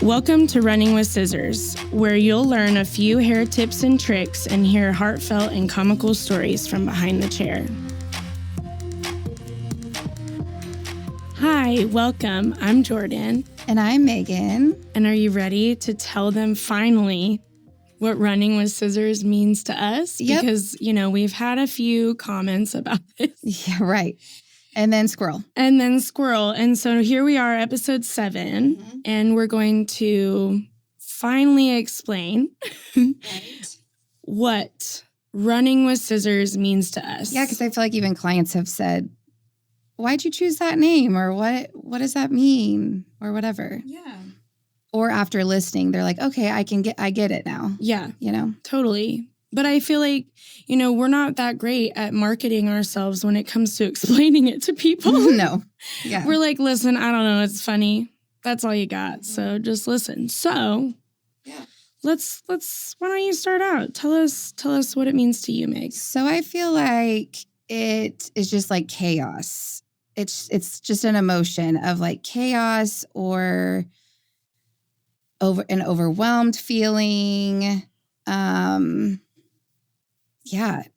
Welcome to Running with Scissors, where you'll learn a few hair tips and tricks and hear heartfelt and comical stories from behind the chair. Hi, welcome. I'm Jordan. And I'm Meagan. And are you ready to tell them finally what running with scissors means to us? Yep. Because, we've had a few comments about this. Yeah, right. And then squirrel. And so here we are, episode 7, and we're going to finally explain what running with scissors means to us. Yeah, because I feel like even clients have said, why'd you choose that name? Or what does that mean? Or whatever. Yeah. Or after listening, they're like, okay, I get it now. Yeah. Totally. But I feel like, we're not that great at marketing ourselves when it comes to explaining it to people. No. Yeah. We're like, listen, I don't know. It's funny. That's all you got. So just listen. So let's why don't you start out? Tell us what it means to you, Meg. So I feel like it is just like chaos. It's just an emotion of like chaos or an overwhelmed feeling.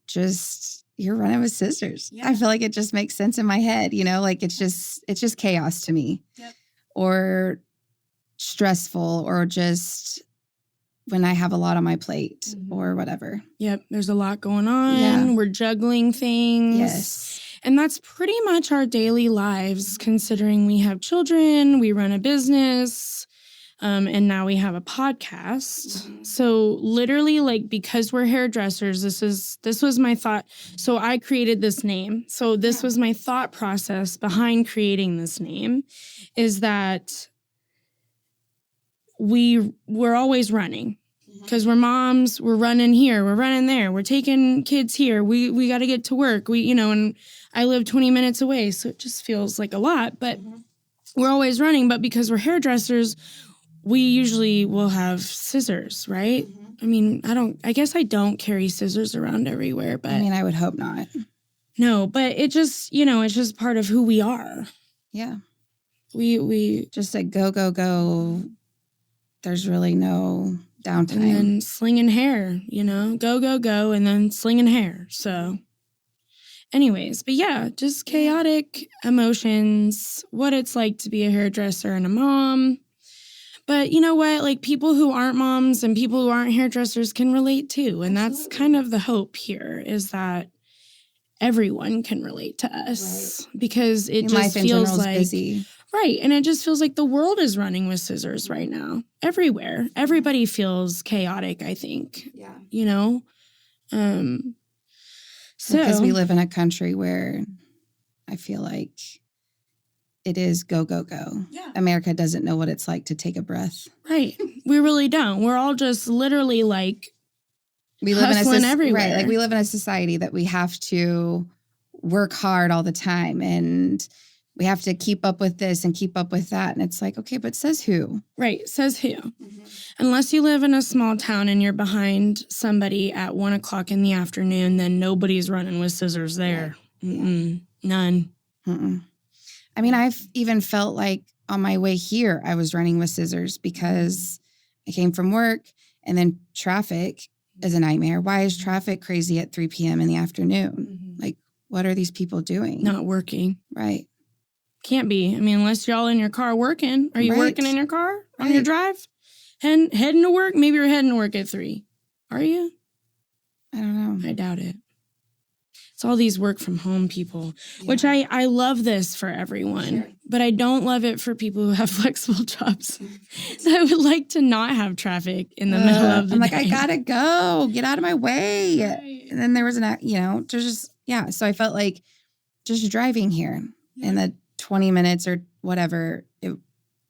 Just you're running with scissors. Yeah. I feel like it just makes sense in my head, like it's just chaos to me. Yep. Or stressful, or just when I have a lot on my plate or whatever. Yep. There's a lot going on. Yeah. We're juggling things. Yes. And that's pretty much our daily lives, considering we have children, we run a business, and now we have a podcast. So literally, because we're hairdressers, this was my thought. So I created this name. So this was my thought process behind creating this name, is that we're always running. Because we're moms, we're running here, we're running there, we're taking kids here, we got to get to work, and I live 20 minutes away, so it just feels like a lot, but we're always running. But because we're hairdressers, we usually will have scissors, right? I mean, I guess I don't carry scissors around everywhere, but I would hope not. No, but it just, it's just part of who we are. Yeah. We just like go, go, go. There's really no downtime. And then slinging hair, go, go, go, and then slinging hair. So anyways, but yeah, just chaotic emotions, what it's like to be a hairdresser and a mom. But you know what? People who aren't moms and people who aren't hairdressers can relate too. And that's kind of the hope here, is that everyone can relate to us, because it just feels like busy. Right. And it just feels like the world is running with scissors right now. Everywhere. Everybody feels chaotic, I think. Yeah. So because we live in a country where I feel like it is go, go, go. Yeah. America doesn't know what it's like to take a breath. Right. We really don't. We're all just literally we live hustling everywhere. Right. We live in a society that we have to work hard all the time, and we have to keep up with this and keep up with that. And it's like, okay, but says who? Right. Says who? Unless you live in a small town and you're behind somebody at 1:00 in the afternoon, then nobody's running with scissors there. Yeah. None. I've even felt like on my way here, I was running with scissors because I came from work, and then traffic is a nightmare. Why is traffic crazy at 3 p.m. in the afternoon? What are these people doing? Not working. Right. Can't be. Unless y'all in your car working. Are you working in your car on your drive? Heading to work? Maybe you're heading to work at 3. Are you? I don't know. I doubt it. It's all these work from home people, which I love this for everyone, but I don't love it for people who have flexible jobs. I would like to not have traffic in the middle of the day. I gotta go. Get out of my way. Right. And then there was so I felt like just driving here in the 20 minutes or whatever, it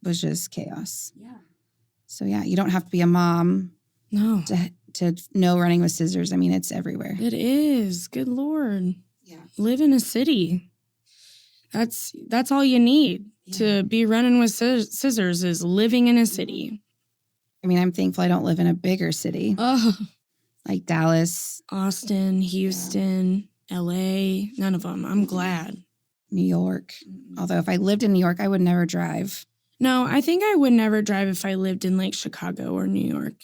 was just chaos. Yeah. So you don't have to be a mom. No. To know running with scissors. It's everywhere. It is. Good Lord. Yeah. Live in a city. That's all you need to be running with scissors, is living in a city. I'm thankful I don't live in a bigger city. Oh. Like Dallas. Austin, Houston, LA. None of them. I'm glad. New York. Although if I lived in New York, I would never drive. No, I think I would never drive if I lived in like Chicago or New York.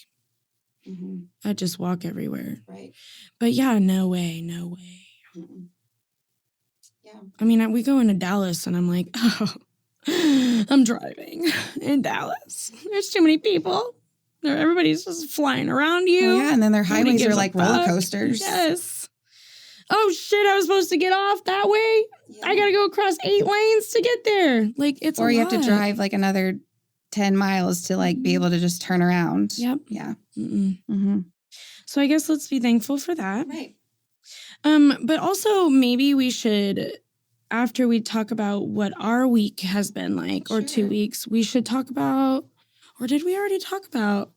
Mm-hmm. I'd just walk everywhere. Right. But yeah, no way, no way. Mm-mm. Yeah. I mean, we go into Dallas and I'm like, oh, I'm driving in Dallas. There's too many people. Everybody's just flying around you. Oh, yeah. And then their Nobody highways gives are a like roller fuck. coasters. Yes. Oh, shit, I was supposed to get off that way? Yeah. I got to go across 8 lanes to get there. Like, it's Or a you lot. have to drive like another 10 miles to like be able to just turn around. Yep. Yeah. Mm-mm. Mm-hmm. So I guess let's be thankful for that. Right. But also maybe we should, after we talk about what our week has been like, or 2 weeks, we should talk about, or did we already talk about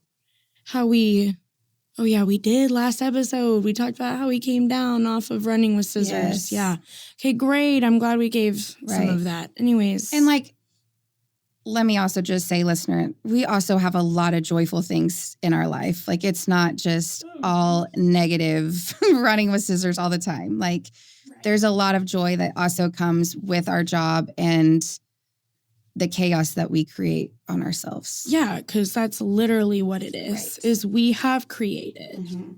how we, oh yeah, we did last episode. We talked about how we came down off of running with scissors. Yes. Yeah. Okay, great. I'm glad we gave some of that. Anyways. And like, let me also just say, listener, we also have a lot of joyful things in our life. Like, it's not just all negative running with scissors all the time. Like, there's a lot of joy that also comes with our job and the chaos that we create on ourselves. Yeah, because that's literally what it is we have created. Mm-hmm.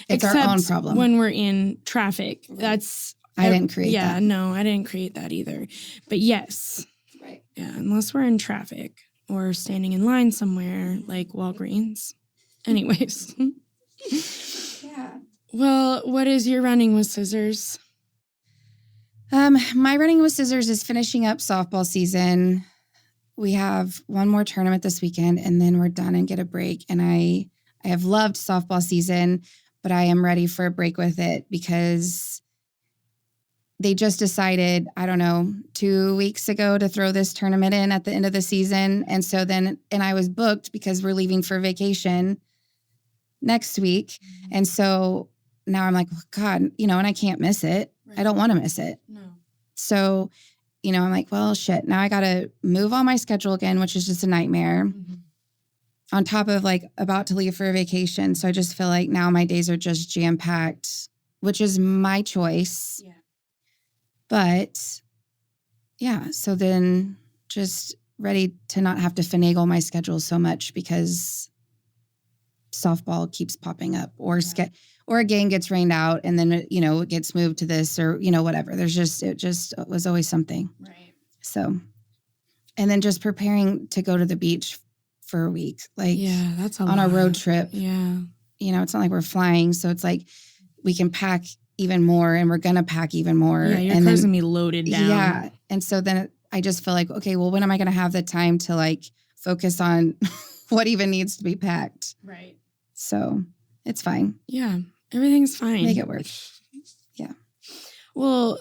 It's our own problem. When we're in traffic, that's... I didn't create that. Yeah, no, I didn't create that either. But yes. Right. Yeah, unless we're in traffic or standing in line somewhere like Walgreens. Anyways. Yeah. Well, what is your running with scissors? My running with scissors is finishing up softball season. We have one more tournament this weekend, and then we're done and get a break. And I have loved softball season, but I am ready for a break with it because they just decided, I don't know, 2 weeks ago to throw this tournament in at the end of the season. And so then, and I was booked because we're leaving for vacation next week. Mm-hmm. And so now I'm like, oh, God, and I can't miss it. Right. I don't want to miss it. No. So, I'm like, well, shit, now I got to move on my schedule again, which is just a nightmare. Mm-hmm. On top of like about to leave for a vacation. So I just feel like now my days are just jam-packed, which is my choice. Yeah. But yeah, so then just ready to not have to finagle my schedule so much because softball keeps popping up or a game gets rained out and then, it gets moved to this or, whatever. It just was always something. Right. So, and then just preparing to go to the beach for a week. Like, yeah, that's on a road trip. Yeah. It's not like we're flying. So it's like we can pack even more and we're going to pack even more. Yeah, your car's going to be loaded down. Yeah. And so then I just feel like, okay, well, when am I going to have the time to like focus on what even needs to be packed? Right. So it's fine. Yeah. Everything's fine. Make it work. Yeah. Well,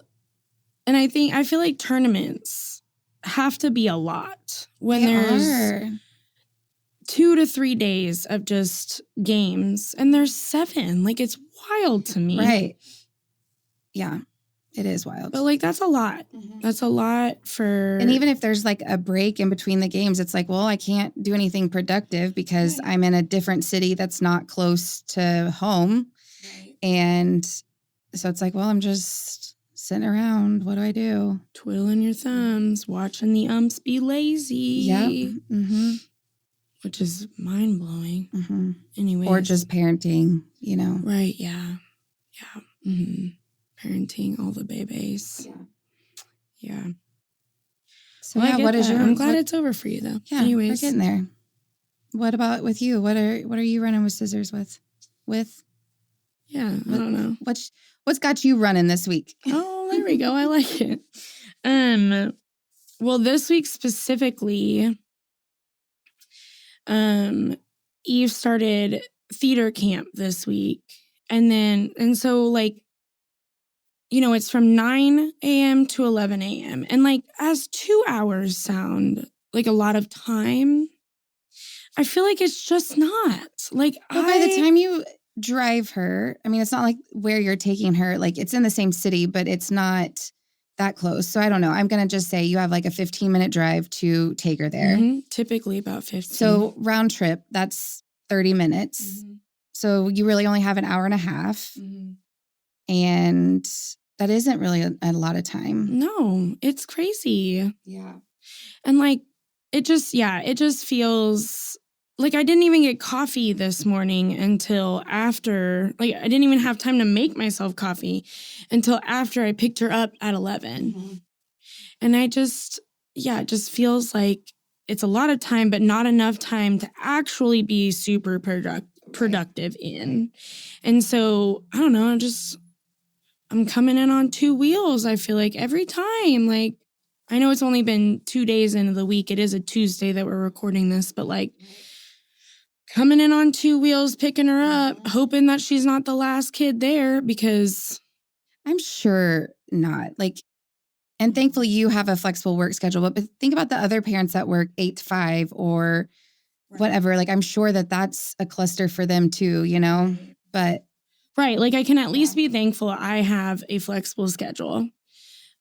and I feel like tournaments have to be a lot when there's 2 to 3 days of just games and there's 7. Like, it's wild to me. Right. Yeah, it is wild. But like, that's a lot. Mm-hmm. That's a lot for... And even if there's like a break in between the games, it's like, well, I can't do anything productive because I'm in a different city that's not close to home. Right. And so it's like, well, I'm just sitting around. What do I do? Twiddling your thumbs, watching the umps be lazy. Yep. Mm-hmm. Which is mind-blowing. Mm-hmm. Anyways. Or just parenting, Right, yeah. Yeah. Mm-hmm. Parenting all the babies. Yeah. Yeah. So well, what is your... I'm glad it's over for you, though. Yeah, anyways. We're getting there. What about with you? What are you running with scissors with? Yeah, I don't know. What's got you running this week? Oh, there we go. I like it. Well, this week specifically, Eve started theater camp this week. And so like, it's from 9 a.m. to 11 a.m. And like, as 2 hours sound like a lot of time, I feel like it's just not. Like, but by the time you drive her, I mean, it's not like where you're taking her, like it's in the same city, but it's not that close. So I don't know. I'm going to just say you have like a 15-minute drive to take her there. Mm-hmm. Typically about 15. So round trip, that's 30 minutes. Mm-hmm. So you really only have an hour and a half. Mm-hmm. And that isn't really a lot of time. No, it's crazy. Yeah. And like, it just feels like I didn't even get coffee this morning until after, like I didn't even have time to make myself coffee until after I picked her up at 11. Mm-hmm. And it just feels like it's a lot of time, but not enough time to actually be super productive in. And so, I don't know, I'm coming in on two wheels, I feel like, every time. Like, I know it's only been 2 days into the week. It is a Tuesday that we're recording this, but like coming in on two wheels, picking her up, hoping that she's not the last kid there, because I'm sure not. Like, and thankfully you have a flexible work schedule, but think about the other parents that work 8 to 5 or whatever. Like, I'm sure that that's a cluster for them too, you know, but. Right. Like, I can at least be thankful I have a flexible schedule.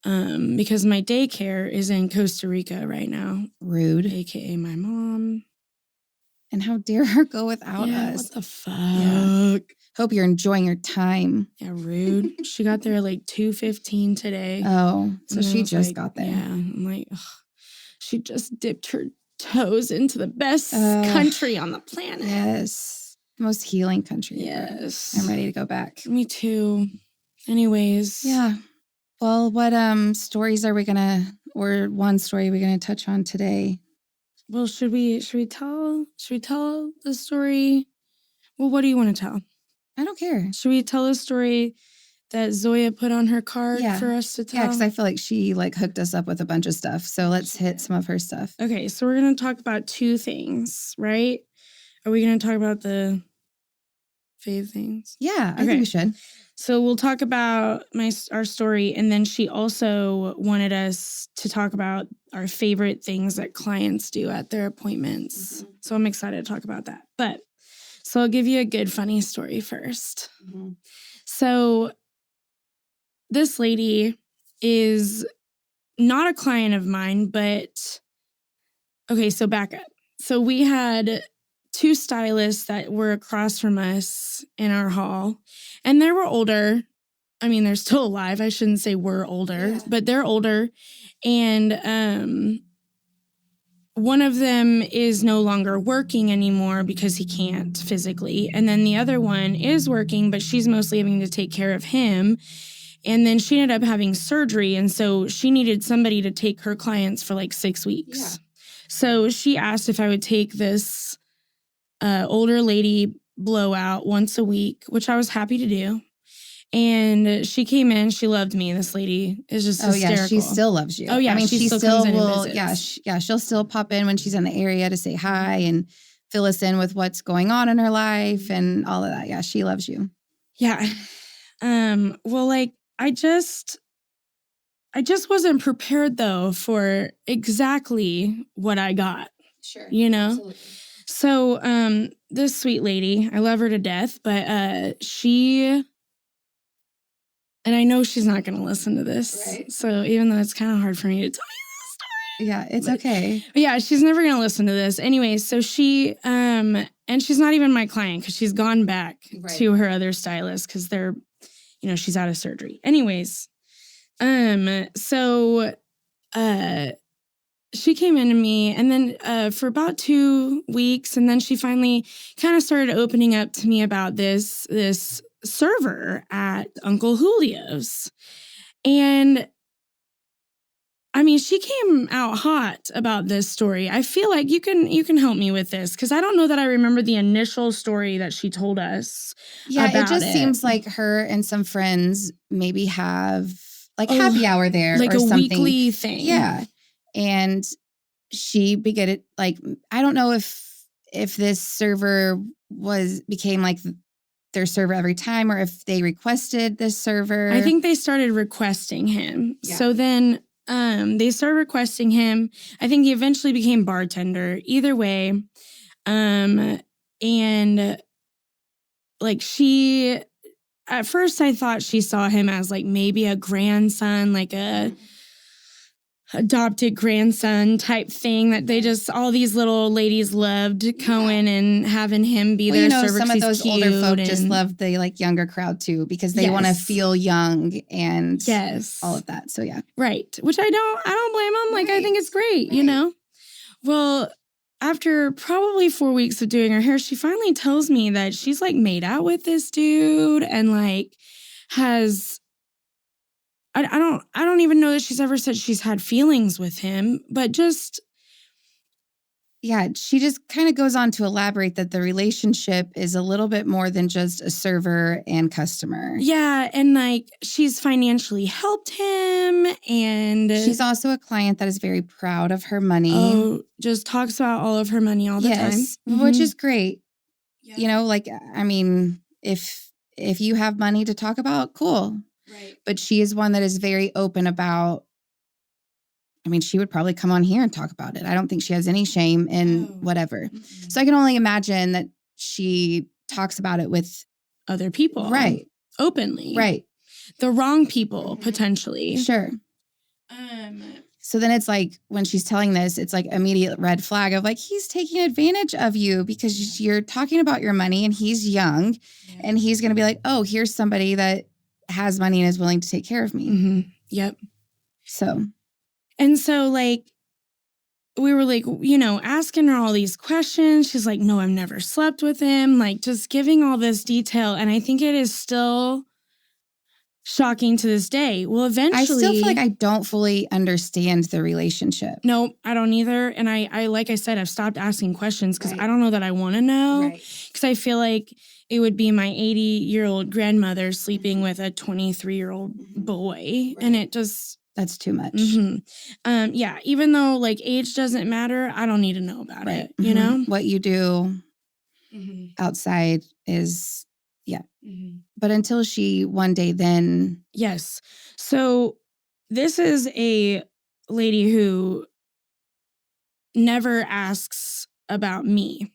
Because my daycare is in Costa Rica right now. Rude. AKA my mom. And how dare her go without us? What the fuck? Yeah. Hope you're enjoying your time. Yeah, rude. She got there like 2:15 today. Oh, so she just got there. Yeah, I'm like, ugh. She just dipped her toes into the best country on the planet. Yes. Most healing country. Yes. I'm ready to go back. Me too. Anyways. Yeah. Well, what stories are we or one story are we gonna touch on today? Well, should we tell the story? Well, what do you want to tell? I don't care. Should we tell a story that Zoya put on her card for us to tell? Yeah, because I feel like she hooked us up with a bunch of stuff. So let's hit some of her stuff. Okay, so we're gonna talk about two things, right? Are we gonna talk about the fave things? Yeah, I think we should. So we'll talk about our story, and then she also wanted us to talk about our favorite things that clients do at their appointments. Mm-hmm. So I'm excited to talk about that. So I'll give you a good, funny story first. Mm-hmm. So this lady is not a client of mine, but okay, so back up. So we had 2 stylists that were across from us in our hall, and they were older. I mean, they're still alive. I shouldn't say we're older, but they're older. And one of them is no longer working anymore because he can't physically. And then the other one is working, but she's mostly having to take care of him. And then she ended up having surgery. And so she needed somebody to take her clients for like 6 weeks. Yeah. So she asked if I would take this older lady blowout once a week, which I was happy to do. And she came in. She loved me. This lady is just hysterical. Yeah, she still loves you. Oh, yeah. I mean, she still will. Yeah, she'll still pop in when she's in the area to say hi and fill us in with what's going on in her life and all of that. Yeah, she loves you. Yeah. Well, like, I just wasn't prepared, though, for exactly what I got. Sure. You know? Absolutely. So, this sweet lady, I love her to death, but and I know she's not going to listen to this. Right. So even though it's kind of hard for me to tell you the story. Yeah, it's okay. But yeah, she's never going to listen to this. Anyway, so she, and she's not even my client because she's gone back to her other stylist because they're, she's out of surgery. Anyways, so, she came into me and then for about 2 weeks, and then she finally kind of started opening up to me about this server at Uncle Julio's. And I mean, she came out hot about this story. I feel like you can help me with this because I don't know that I remember the initial story that she told us. Yeah, it just seems like her and some friends maybe have like happy hour there, like or a something. Weekly thing. Yeah. And she began it, like, I don't know if this server became like their server every time or if they requested this server. I think they started requesting him. Yeah. So then they started requesting him. I think he eventually became bartender. Either way. And like she, at first I thought she saw him as like maybe a grandson, like a adopted grandson type thing that they just, all these little ladies loved going and having him be their server. Some of those older folk just love the like younger crowd too, because they want to feel young and all of that. So yeah. Right. Which I don't blame them. Like, I think it's great, you know? Well, after probably 4 weeks of doing her hair, she finally tells me that she's like made out with this dude and like has I don't even know that she's ever said she's had feelings with him, but just Yeah, she just kind of goes on to elaborate that the relationship is a little bit more than just a server and customer. yeah, and like she's financially helped him and She's also a client that is very proud of her money. just talks about all of her money all the time. Which is great. Yeah. You know, like, I mean, if you have money to talk about, cool. Right. But she is one that is very open about, I mean, she would probably come on here and talk about it. I don't think she has any shame in whatever. Mm-mm. So I can only imagine that she talks about it with Other people. Right. Openly. Right. The wrong people, potentially. Sure. So then it's like when she's telling this, it's like immediate red flag of like, he's taking advantage of you because you're talking about your money and he's young and he's going to be like, oh, here's somebody that has money and is willing to take care of me. Mm-hmm. Yep. So. And so like, we were like, you know, asking her all these questions. She's like, no, I've never slept with him. Like just giving all this detail. And I think it is still shocking to this day. Well, eventually. I still feel like I don't fully understand the relationship. No, I don't either. And I like I said, I've stopped asking questions because I don't know that I want to know. Because I feel like it would be my 80-year-old grandmother sleeping with a 23-year-old boy. And it just... That's too much. Yeah, even though like age doesn't matter, I don't need to know about it, you know? What you do outside is, But until she one day then... Yes. So this is a lady who never asks about me.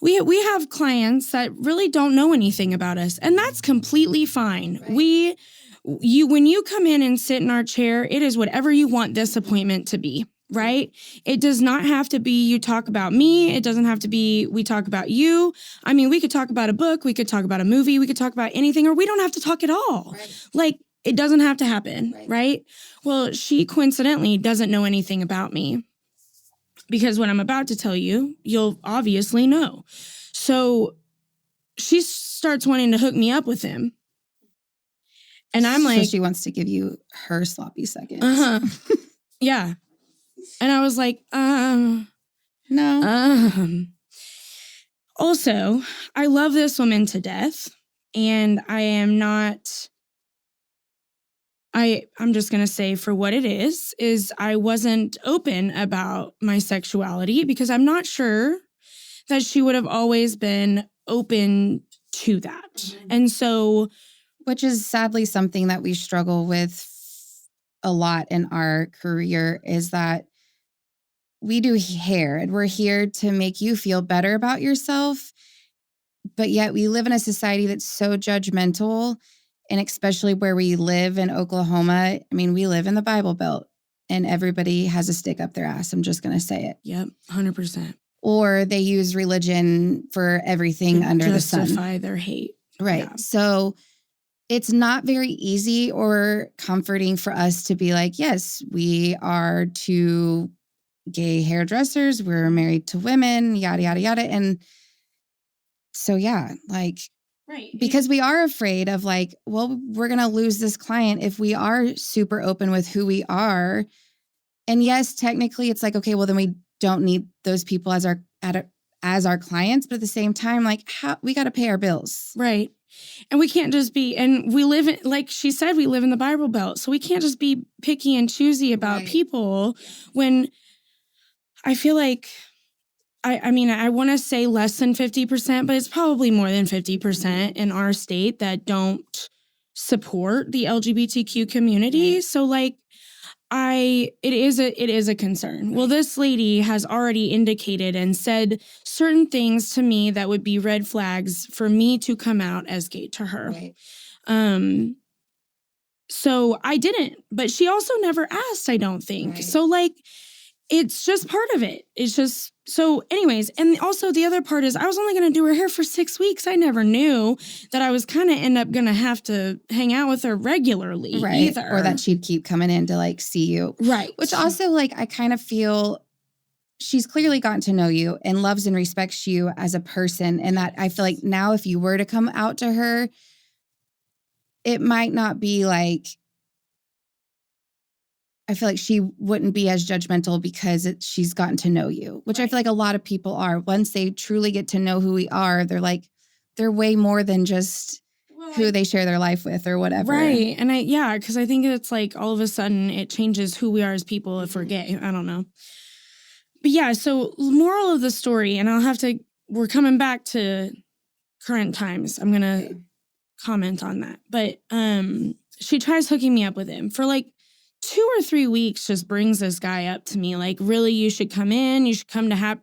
We have clients that really don't know anything about us, and that's completely fine. Right. When you come in and sit in our chair, it is whatever you want this appointment to be, right? It does not have to be you talk about me. It doesn't have to be we talk about you. I mean, we could talk about a book. We could talk about a movie. We could talk about anything, or we don't have to talk at all. Right. Like, it doesn't have to happen, right? Well, she coincidentally doesn't know anything about me because what I'm about to tell you, you'll obviously know. So she starts wanting to hook me up with him. And I'm like... So she wants to give you her sloppy seconds. Yeah. And I was like, no. Also, I love this woman to death. And I am not... I'm just going to say for what it is I wasn't open about my sexuality because I'm not sure that she would have always been open to that. And so... Which is sadly something that we struggle with a lot in our career is that we do hair and we're here to make you feel better about yourself. But yet we live in a society that's so judgmental, and especially where we live in Oklahoma. I mean, we live in the Bible Belt and everybody has a stick up their ass. I'm just going to say it. Yep, 100%. Or they use religion for everything under the sun. Justify their hate. Right. Yeah. So it's not very easy or comforting for us to be like, yes, we are two gay hairdressers. We're married to women, yada, yada, yada. And so, yeah, like, right. Because we are afraid of like, well, we're going to lose this client if we are super open with who we are. And yes, technically it's like, okay, well, then we don't need those people as our clients. But at the same time, like, we got to pay our bills. Right. And we can't just be, and we live in, like she said, we live in the Bible Belt. So we can't just be picky and choosy about people when I feel like, I mean, I want to say less than 50%, but it's probably more than 50% in our state that don't support the LGBTQ community. So like, it is a concern. Well, this lady has already indicated and said certain things to me that would be red flags for me to come out as gay to her. Right. So I didn't, but she also never asked, I don't think. Right. So like, it's just part of it. It's just, so anyways, and also the other part is I was only going to do her hair for 6 weeks. I never knew that I was kind of end up going to have to hang out with her regularly either. Or that she'd keep coming in to like see you. Right. Which also like, I kind of feel she's clearly gotten to know you and loves and respects you as a person. And that I feel like now if you were to come out to her, it might not be like, I feel like she wouldn't be as judgmental because she's gotten to know you, which I feel like a lot of people are. Once they truly get to know who we are, they're way more than just who they share their life with or whatever. Right. And because I think it's like all of a sudden it changes who we are as people if we're gay. I don't know. But yeah, so moral of the story, and we're coming back to current times. I'm going to comment on that. But she tries hooking me up with him for like 2 or 3 weeks, just brings this guy up to me like, really, you should come in. You should come to have,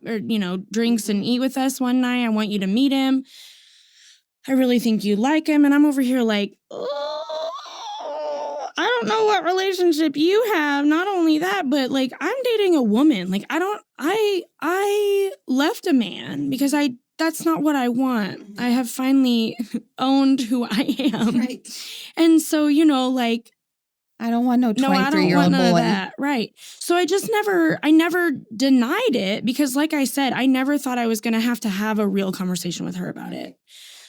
drinks and eat with us one night. I want you to meet him. I really think you like him. And I'm over here like, oh, I don't know what relationship you have. Not only that, but like I'm dating a woman. Like I left a man because that's not what I want. I have finally owned who I am. Right. And so, like, I don't want no 23-year-old boy. That. Right. So I never denied it because like I said, I never thought I was going to have a real conversation with her about it.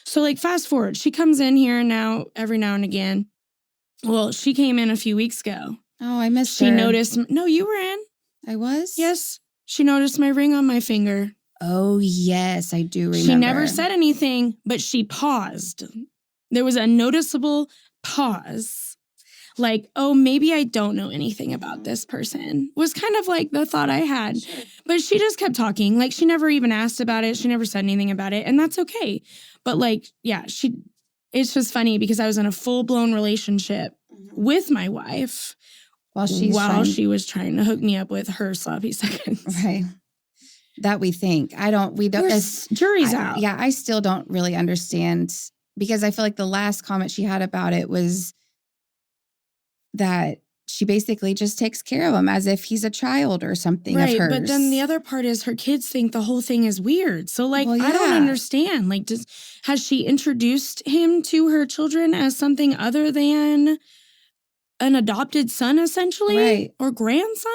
So like fast forward, she comes in here now every now and again. Well, she came in a few weeks ago. Oh, I missed her. She noticed. No, you were in. I was? Yes. She noticed my ring on my finger. Oh, yes, I do remember. She never said anything, but she paused. There was a noticeable pause. Like, oh, maybe I don't know anything about this person was kind of like the thought I had. Sure. But she just kept talking. Like, she never even asked about it. She never said anything about it. And that's okay. But like, yeah, it's just funny because I was in a full-blown relationship with my wife while she was trying to hook me up with her sloppy seconds. Right. That we don't. Jury's out. Yeah, I still don't really understand because I feel like the last comment she had about it was that she basically just takes care of him as if he's a child or something of hers. Right, but then the other part is her kids think the whole thing is weird. So, like, I don't understand. Like, has she introduced him to her children as something other than an adopted son, essentially? Right. Or grandson?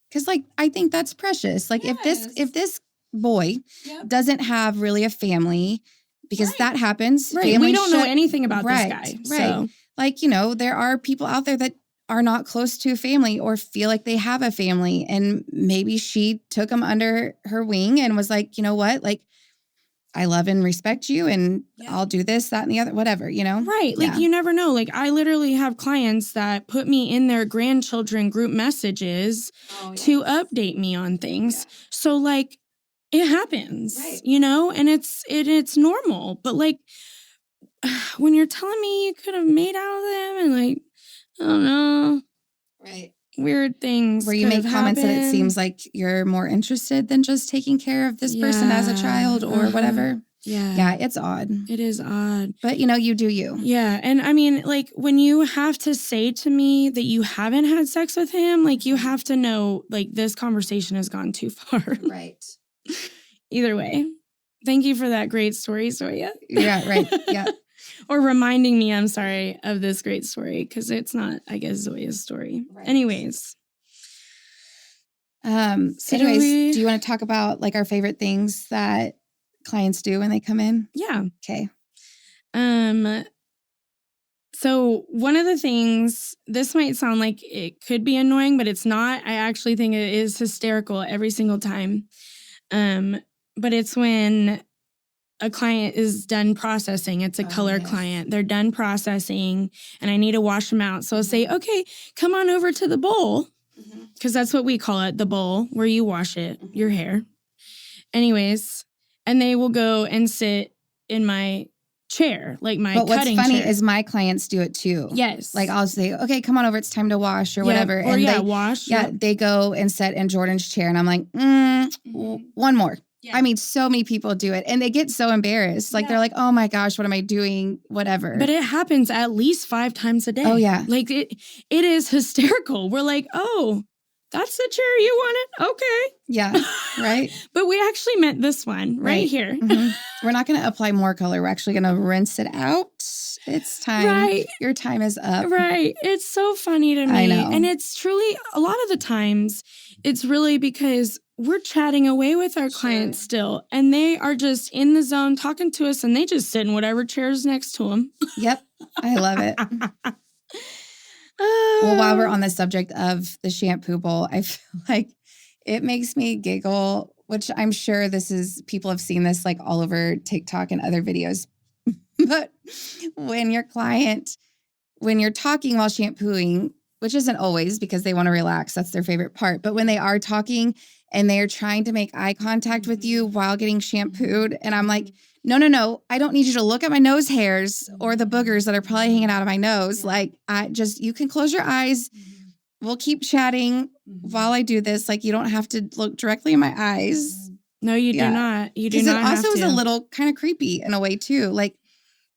Because, like, I think that's precious. Like, if this boy doesn't have really a family, because that happens. Right, we don't know anything about this guy. Right. So. Like, there are people out there that are not close to a family or feel like they have a family. And maybe she took them under her wing and was like, you know what? Like, I love and respect you and I'll do this, that, and the other, whatever, Right. Like, you never know. Like, I literally have clients that put me in their grandchildren group messages to update me on things. Yeah. So, like, it happens, and it's normal. But, like, when you're telling me you could have made out with them and, like, I don't know. Right. Weird things. Where you make comments that it seems like you're more interested than just taking care of this person as a child or whatever. Yeah. Yeah, it's odd. It is odd. But, you do you. Yeah. And I mean, like, when you have to say to me that you haven't had sex with him, like, you have to know, like, this conversation has gone too far. Right. Either way. Thank you for that great story, Zoya. Yeah, right. Yeah. Or reminding me, I'm sorry, of this great story because it's not, I guess, Zoya's story. Right. Anyways. Do you want to talk about like our favorite things that clients do when they come in? Yeah. Okay. So one of the things, this might sound like it could be annoying, but it's not. I actually think it is hysterical every single time. But it's when a client is done processing. It's a color client. They're done processing and I need to wash them out. So I'll say, okay, come on over to the bowl. Because that's what we call it, the bowl, where you wash it, your hair. Anyways, and they will go and sit in my chair, like my cutting chair. But what's funny is my clients do it too. Yes. Like I'll say, okay, come on over. It's time to wash or whatever. Or and wash. Yeah, they go and sit in Jordan's chair. And I'm like, one more. Yeah. I mean, so many people do it and they get so embarrassed. Like they're like, oh my gosh, what am I doing? Whatever. But it happens at least 5 times a day. Oh yeah. Like it is hysterical. We're like, oh, that's the chair you wanted? Okay. Yeah. Right. But we actually meant this one right here. Mm-hmm. We're not going to apply more color. We're actually going to rinse it out. It's time. Right. Your time is up. Right. It's so funny to me. I know. And it's truly, a lot of the times, it's really because we're chatting away with our clients still. And they are just in the zone talking to us, and they just sit in whatever chair's next to them. Yep. I love it. Well, while we're on the subject of the shampoo bowl, I feel like it makes me giggle, which I'm sure people have seen this like all over TikTok and other videos. But when you're talking while shampooing, which isn't always because they want to relax, that's their favorite part. But when they are talking and they're trying to make eye contact with you while getting shampooed, and I'm like, no, I don't need you to look at my nose hairs or the boogers that are probably hanging out of my nose. Like, you can close your eyes. We'll keep chatting while I do this. Like, you don't have to look directly in my eyes. No, you do not. You do not. It also is a little kind of creepy in a way too. Like,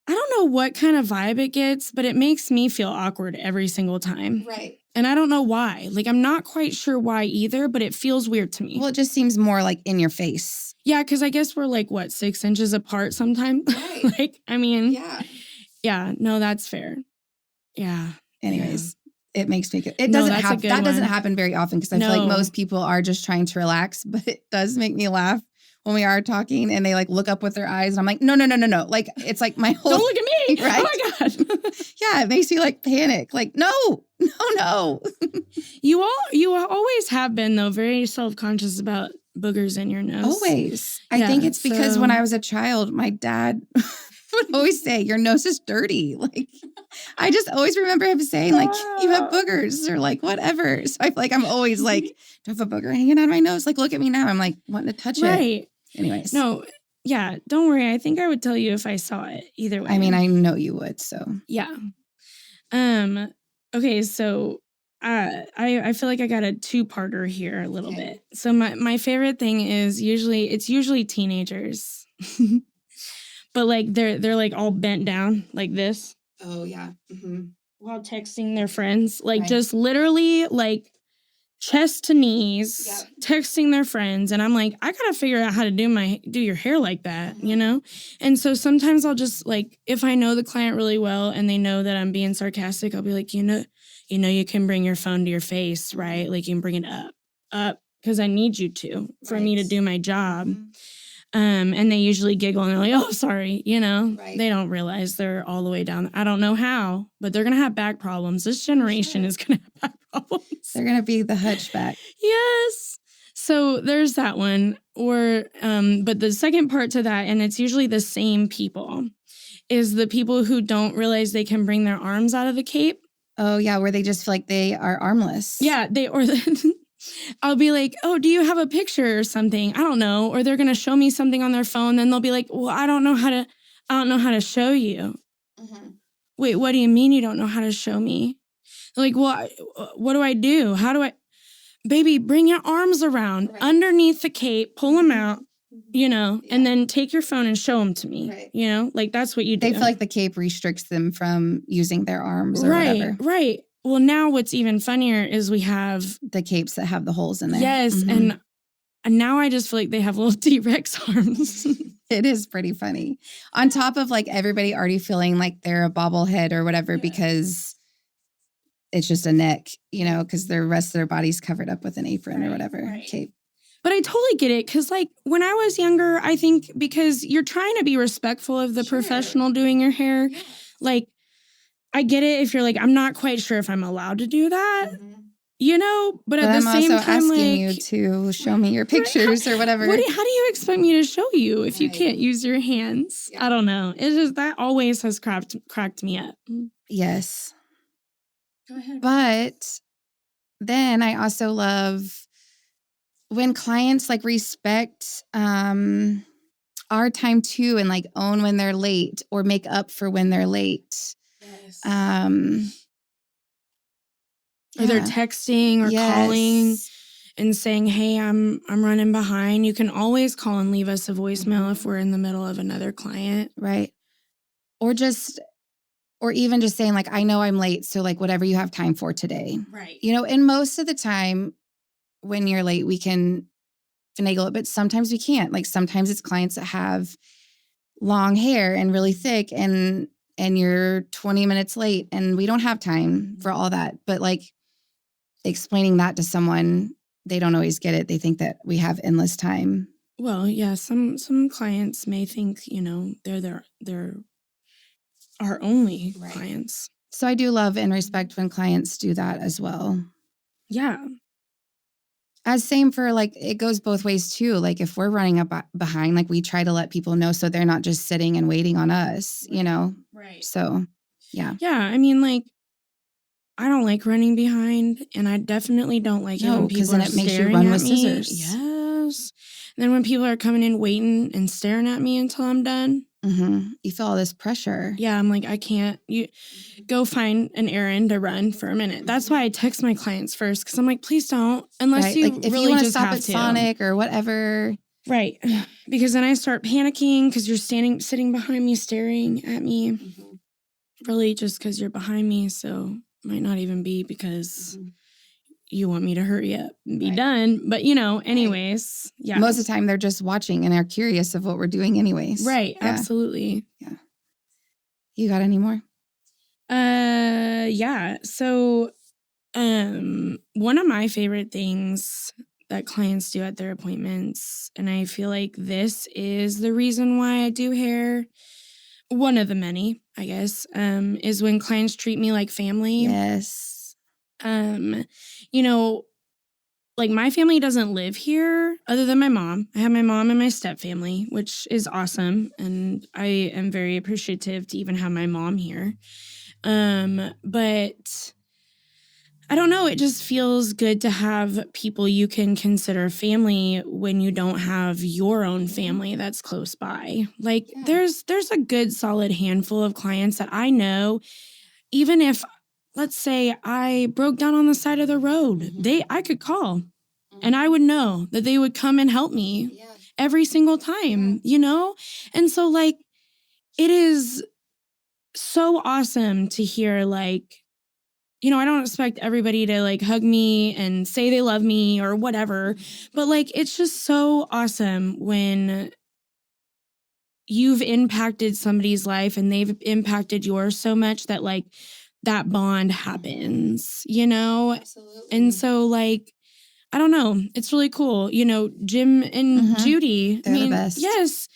I don't know what kind of vibe it gets, but it makes me feel awkward every single time. Right. And I don't know why. Like, I'm not quite sure why either, but it feels weird to me. Well, it just seems more like in your face. Yeah, because I guess we're like, 6 inches apart sometimes? Right. Like, I mean. Yeah. Yeah, no, that's fair. Yeah. Anyways, it makes me good. It doesn't happen. That doesn't happen very often because I feel like most people are just trying to relax, but it does make me laugh when we are talking and they like look up with their eyes and I'm like, no. Like, it's like my whole. Don't look at me. Right? Oh my God. Yeah, it makes me like panic. Like, no. You always have been, though, very self-conscious about boogers in your nose. Always. I think it's because when I was a child, my dad would always say, your nose is dirty. Like, I just always remember him saying, like, you have boogers or like whatever. So I feel like I'm always like, do I have a booger hanging out of my nose? Like, look at me now. I'm like wanting to touch it. Right. Anyways. No. Yeah. Don't worry. I think I would tell you if I saw it either way. I mean, I know you would. So. Yeah. Okay. So I feel like I got a two-parter here a little bit. So my favorite thing is usually teenagers. But like they're like all bent down like this. Oh yeah. Mm-hmm. While texting their friends, like just literally like chest to knees, texting their friends, and I'm like, I gotta figure out how to do your hair like that, you know. And so sometimes I'll just like, if I know the client really well and they know that I'm being sarcastic, I'll be like, you know, you can bring your phone to your face, right? Like you can bring it up, because I need you to for me to do my job. Mm-hmm. And they usually giggle and they're like, oh, sorry, you know. They don't realize they're all the way down. I don't know how, but they're going to have back problems. This generation is going to have back problems. They're going to be the hunchback. Yes. So there's that one. Or, but the second part to that, and it's usually the same people, is the people who don't realize they can bring their arms out of the cape. Oh, yeah, where they just feel like they are armless. Yeah, I'll be like, oh, do you have a picture or something? I don't know. Or they're going to show me something on their phone. Then they'll be like, well, I don't know how to show you. Mm-hmm. Wait, what do you mean you don't know how to show me? They're like, well, what do I do? How do I? Baby, bring your arms around underneath the cape, pull them out, you know, and then take your phone and show them to me. You know, like that's what you do. They feel like the cape restricts them from using their arms or whatever. Right. Well, now what's even funnier is we have the capes that have the holes in there. Yes. Mm-hmm. And now I just feel like they have little T-Rex arms. It is pretty funny. On top of like everybody already feeling like they're a bobblehead or whatever because it's just a neck, you know, because the rest of their body's covered up with an apron or whatever. Cape. But I totally get it because like when I was younger, I think because you're trying to be respectful of the professional doing your hair, like, I get it if you're like, I'm not quite sure if I'm allowed to do that, you know, but at the same time, I'm also asking like, you to show me your pictures or whatever. How do you expect me to show you if you can't use your hands? Yeah. I don't know. It's just that always has cracked me up. Yes. Go ahead. But then I also love when clients like respect our time too and like own when they're late or make up for when they're late. Or they're texting or calling and saying, hey, I'm running behind. You can always call and leave us a voicemail if we're in the middle of another client. Right. Or even just saying like, I know I'm late. So like whatever you have time for today. Right. You know, and most of the time when you're late, we can finagle it, but sometimes we can't. Like sometimes it's clients that have long hair and really thick and you're 20 minutes late and we don't have time for all that. But like explaining that to someone, they don't always get it. They think that we have endless time. Well, yeah, some clients may think, they're our only clients. So I do love and respect when clients do that as well. Yeah. As same for like, it goes both ways too. Like if we're running up behind, like we try to let people know so they're not just sitting and waiting on us, Right. So, yeah. Yeah. I mean, like, I don't like running behind, and I definitely don't like it when people are staring at me. Yes. And then when people are coming in waiting and staring at me until I'm done. Mm-hmm. You feel all this pressure. Yeah, I'm like, I can't. You go find an errand to run for a minute. That's why I text my clients first, because I'm like, please don't, unless you like if really you want to just stop have at to. Sonic or whatever. Right. Because then I start panicking because you're sitting behind me, staring at me. Mm-hmm. Really, just because you're behind me, so might not even be because you want me to hurry up and be done. But, anyways, yeah. Most of the time, they're just watching and they're curious of what we're doing anyways. Right, yeah. Absolutely. Yeah. You got any more? Yeah. So, one of my favorite things that clients do at their appointments, and I feel like this is the reason why I do hair, one of the many, I guess, is when clients treat me like family. Yes. Like my family doesn't live here other than my mom. I have my mom and my stepfamily, which is awesome. And I am very appreciative to even have my mom here. But I don't know. It just feels good to have people you can consider family when you don't have your own family that's close by. Like there's a good solid handful of clients that I know, even if, let's say, I broke down on the side of the road, I could call and I would know that they would come and help me every single time, And so like, it is so awesome to hear like, I don't expect everybody to like hug me and say they love me or whatever, but like, it's just so awesome when you've impacted somebody's life and they've impacted yours so much that like that bond happens, Absolutely. And so like, I don't know, it's really cool. Jim and Judy, they're the best. Yes.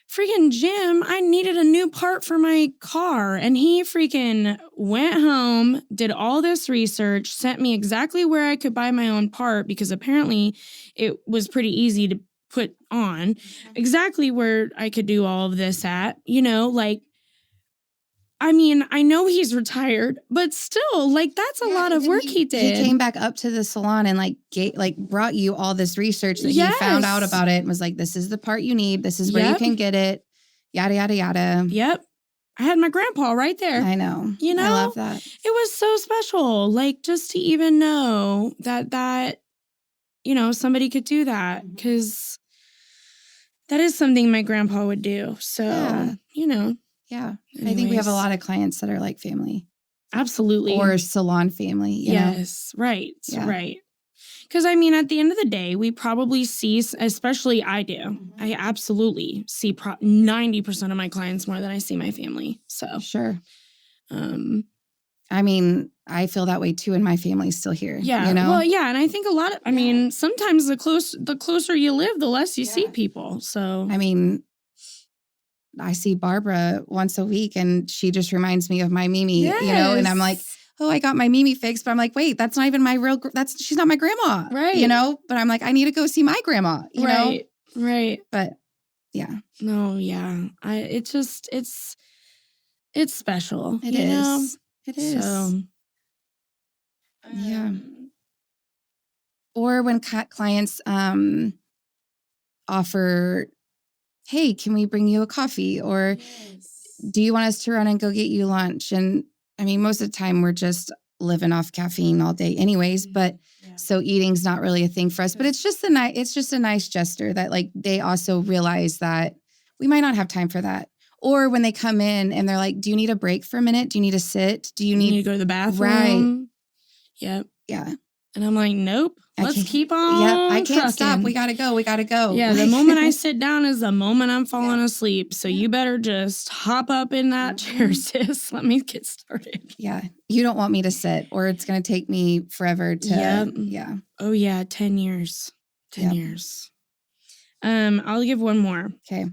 Freaking Jim, I needed a new part for my car, and he freaking went home, did all this research, sent me exactly where I could buy my own part, because apparently it was pretty easy to put on, exactly where I could do all of this at, I mean, I know he's retired, but still, like, that's a lot of work he did. He came back up to the salon and brought you all this research that he found out about it and was like, this is the part you need. This is where you can get it. Yada, yada, yada. Yep. I had my grandpa right there. I know. I love that. It was so special. Like, just to even know that, somebody could do that, because that is something my grandpa would do. So, Yeah. Anyways. I think we have a lot of clients that are like family. Absolutely. Or salon family. Yes. Right. Yeah. Right. Because, I mean, at the end of the day, we probably see, especially I do, I absolutely see 90% of my clients more than I see my family. So. Sure. I mean, I feel that way too, and my family's still here. Yeah. Well, yeah. And I think I mean, sometimes the closer you live, the less you see people. So. I mean, I see Barbara once a week and she just reminds me of my Mimi, and I'm like, oh, I got my Mimi fixed. But I'm like, wait, that's not even my real, she's not my grandma. Right. But I'm like, I need to go see my grandma, you know? Right. But yeah. No, yeah. It's special. It is. It is. So, yeah. Or when clients offer, hey, can we bring you a coffee? Or do you want us to run and go get you lunch? And I mean, most of the time we're just living off caffeine all day anyways, but so eating's not really a thing for us, but it's just a nice gesture that like they also realize that we might not have time for that. Or when they come in and they're like, do you need a break for a minute? Do you need to sit? Do you need to go to the bathroom? Right. Yep. Yeah. And I'm like, nope. Let's keep on. Yeah, I can't trucking. stop. We gotta go. Yeah, the moment I sit down is the moment I'm falling asleep. So you better just hop up in that chair, sis. Let me get started. Yeah, you don't want me to sit, or it's gonna take me forever to. Yeah. Oh yeah, 10 years. 10 years. I'll give one more. Okay.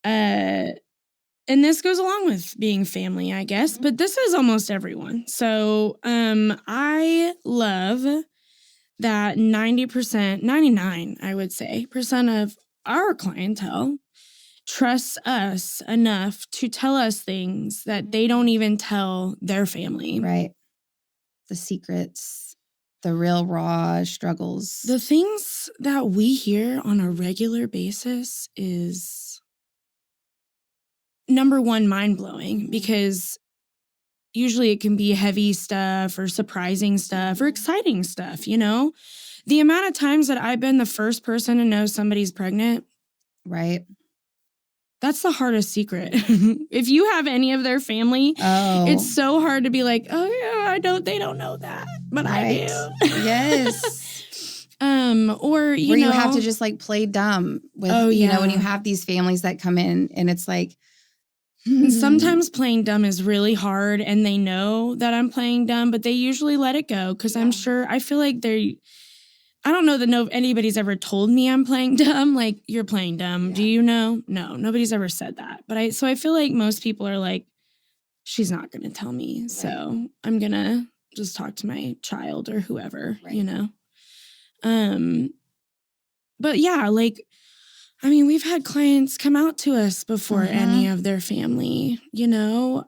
And this goes along with being family, I guess, but this is almost everyone. So I love that 90%, 99, I would say, percent of our clientele trusts us enough to tell us things that they don't even tell their family. Right. The secrets, the real raw struggles. The things that we hear on a regular basis is, number one, mind-blowing, because usually it can be heavy stuff or surprising stuff or exciting stuff, you know? The amount of times that I've been the first person to know somebody's pregnant. Right. That's the hardest secret. If you have any of their family, it's so hard to be like, oh yeah, they don't know that, but I do. Yes. Or you you have to just like play dumb with, you know, when you have these families that come in and it's like, And sometimes playing dumb is really hard and they know that I'm playing dumb, but they usually let it go because I feel like I don't know that anybody's ever told me I'm playing dumb. Like, you're playing dumb. Do you know? No, nobody's ever said that. But I feel like most people are like, she's not going to tell me. Right. So I'm going to just talk to my child or whoever, you know? But yeah, like, I mean, we've had clients come out to us before any of their family, you know?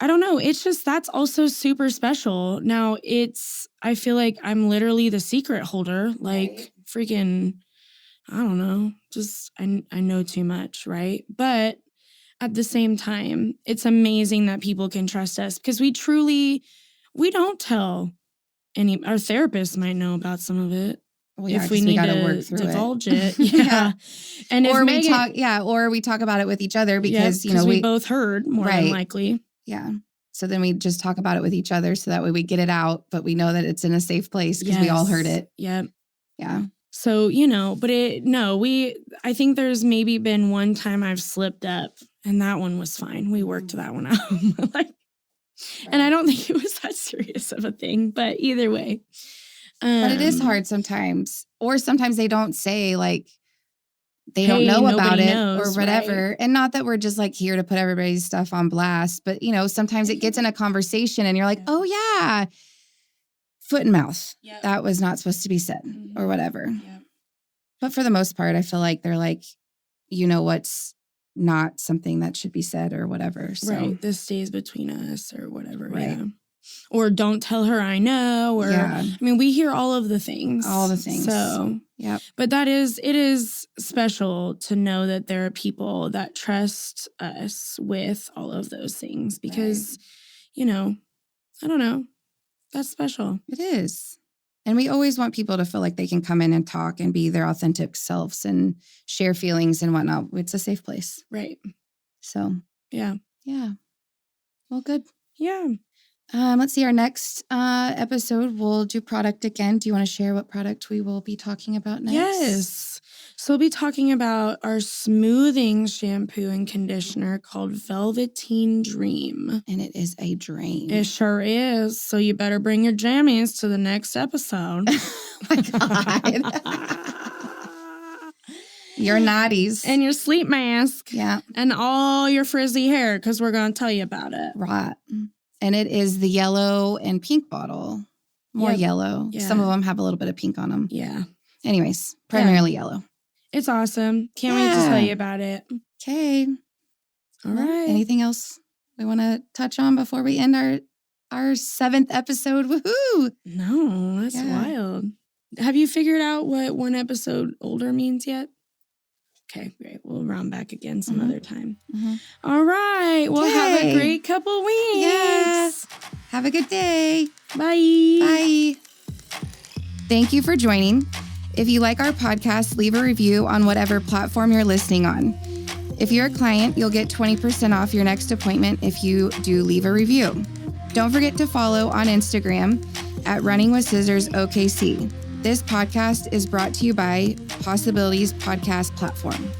I don't know. It's just, that's also super special. Now I feel like I'm literally the secret holder, like freaking, I don't know, just, I know too much, right? But at the same time, it's amazing that people can trust us because we don't tell our therapists might know about some of it. Well, yeah, if we need to work through divulge it. Yeah. And or we talk about it with each other because, you know, we both heard more than likely. Yeah. So then we just talk about it with each other so that way we get it out, but we know that it's in a safe place because we all heard it. Yep. Yeah. So, you know, but I think there's maybe been one time I've slipped up and that one was fine. We worked that one out. And I don't think it was that serious of a thing, but either way. But it is hard sometimes. Or sometimes they don't say like, they don't know about it or whatever. Right. And not that we're just like here to put everybody's stuff on blast, but you know, sometimes it gets in a conversation and you're like, oh yeah, foot and mouth. Yep. That was not supposed to be said or whatever. Yep. But for the most part, I feel like they're like, you know, what's not something that should be said or whatever. So right. This stays between us or whatever. Right. Yeah. Or don't tell her I know. Or I mean, we hear all of the things. All the things. So yeah. But it is special to know that there are people that trust us with all of those things because, you know, I don't know. That's special. It is. And we always want people to feel like they can come in and talk and be their authentic selves and share feelings and whatnot. It's a safe place. Right. So. Yeah. Yeah. Well, good. Yeah. Let's see. Our next episode, we'll do product again. Do you want to share what product we will be talking about next? Yes. So we'll be talking about our smoothing shampoo and conditioner called Velveteen Dream. And it is a dream. It sure is. So you better bring your jammies to the next episode. Oh my God. Your natties. And your sleep mask. Yeah. And all your frizzy hair because we're going to tell you about it. Right. And it is the yellow and pink bottle. More yellow. Yeah. Some of them have a little bit of pink on them. Yeah. Anyways, primarily yellow. It's awesome. Can't wait to tell you about it. Okay. All right. Anything else we want to touch on before we end our 7th episode? Woohoo! No, that's wild. Have you figured out what one episode older means yet? Okay, great. We'll round back again some other time. All right. Well, have a great couple weeks. Yes. Have a good day. Bye. Bye. Thank you for joining. If you like our podcast, leave a review on whatever platform you're listening on. If you're a client, you'll get 20% off your next appointment if you do leave a review. Don't forget to follow on Instagram at Running with Scissors OKC. This podcast is brought to you by Possibilities Podcast Platform.